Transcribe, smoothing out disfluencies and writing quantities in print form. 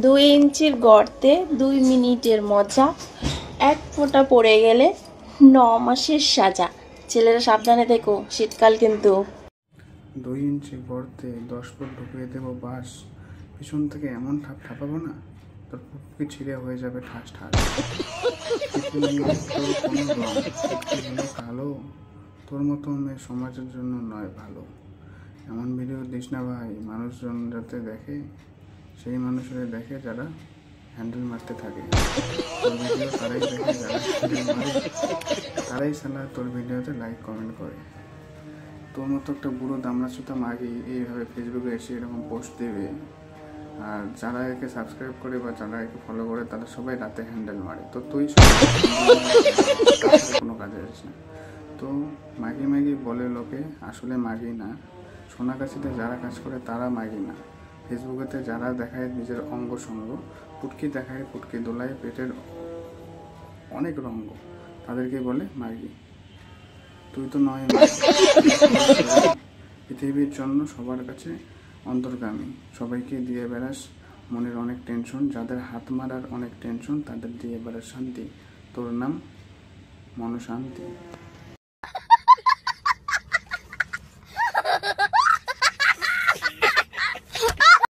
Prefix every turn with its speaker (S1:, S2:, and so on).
S1: 2 ইঞ্চির গর্তে 2 মিনিটের মজা, 1 ফোঁটা পড়ে গেলে 9 মাসের সাজা। ছেলেরা সাবধানে থেকো, শীতকাল কিন্তু।
S2: 2 ইঞ্চি গর্তে 10 ফুট ঢুকিয়ে দেবো বাস, পিছন থেকে এমন ঠাপাবো না তোর পুটকি ছিঁড়ে হয়ে যাবে ঠাস ঠাস। কালো, তোর মতো মেয়ে সমাজের জন্য নয় ভালো। এমন ভিডিও দিস না ভাই, মানুষজন যাতে দেখে, সেই মানুষেরা দেখে যারা হ্যান্ডেল মারতে থাকে। তোর ভিডিও তারাই দেখে যারা হ্যান্ডেল মারে, তারাই সালা তোর ভিডিওতে লাইক কমেন্ট করে। তোর মতো একটা বুড়ো দামড়াচোতা মাগি এইভাবে ফেসবুকে এসে এরকম পোস্ট দেবে, আর যারা একে সাবস্ক্রাইব করে বা যারা একে ফলো করে তারা সবাই রাতে হ্যান্ডেল মারে। তো তুই কোনো কাজে আসিস না। তো মাগি মাগি বলে লোকে, আসলে মাগি না। সোনাগাছিতে যারা কাজ করে তারা মাগি না। ফেসবুকেতে যারা দেখায় নিজের অঙ্গ সঙ্গ, পুটকি দেখায়, পুটকি দোলায়, পেটের অনেক রঙ্গ, তাদেরকে বলে মাগি। তুই তো নয়। পৃথিবীর জন্য সবার কাছে অন্তর্গামী, সবাইকে দিয়ে বেড়াস মনের অনেক টেনশন, যাদের হাত মারার অনেক টেনশন তাদের দিয়ে বেড়াস শান্তি। তোর নাম মনশান্তি।